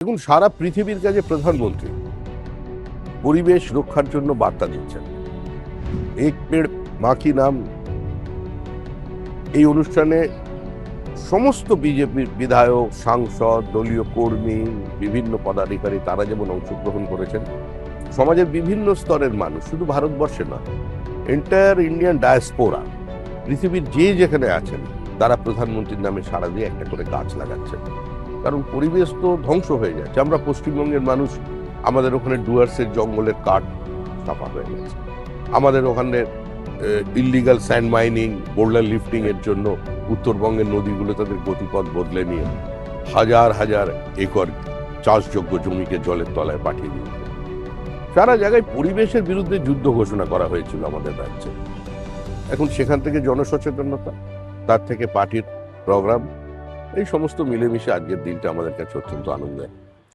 দেখুন, সারা পৃথিবীর কাছে প্রধানমন্ত্রী পরিবেশ রক্ষার জন্য বার্তা দিচ্ছেন। এক পেড় মা কি নাম এই অনুষ্ঠানে সমস্ত বিজেপির বিধায়ক, সাংসদ, দলীয় কর্মী, বিভিন্ন পদাধিকারী তারা যেমন অংশগ্রহণ করেছেন, সমাজের বিভিন্ন স্তরের মানুষ, শুধু ভারতবর্ষে নয়, এন্টায়ার ইন্ডিয়ান ডায়াসপোরা, পৃথিবীর যে যেখানে আছেন তারা প্রধানমন্ত্রীর নামে সাড়া দিয়ে একটা করে গাছ লাগাচ্ছেন। কারণ পরিবেশ তো ধ্বংস হয়ে যাচ্ছে। আমরা পশ্চিমবঙ্গের মানুষ, আমাদের ওখানে ডুয়ার্সের জঙ্গলের কাঠ সাফা হয়ে গেছে। আমাদের ওখানে illegal sand mining, boulder lifting এর জন্য উত্তরবঙ্গের নদীগুলো তাদের গতিপথ বদলে নিয়ে হাজার হাজার একর চাষযোগ্য জমিকে জলের তলায় পাঠিয়ে দিয়েছে। সারা জায়গায় পরিবেশের বিরুদ্ধে যুদ্ধ ঘোষণা করা হয়েছিল আমাদের রাজ্যে। এখন সেখান থেকে জনসচেতনতা, তার থেকে পার্টির প্রোগ্রাম, এই সমস্ত মিলেমিশে আজকের দিনটা আমাদের কাছে অত্যন্ত আনন্দের।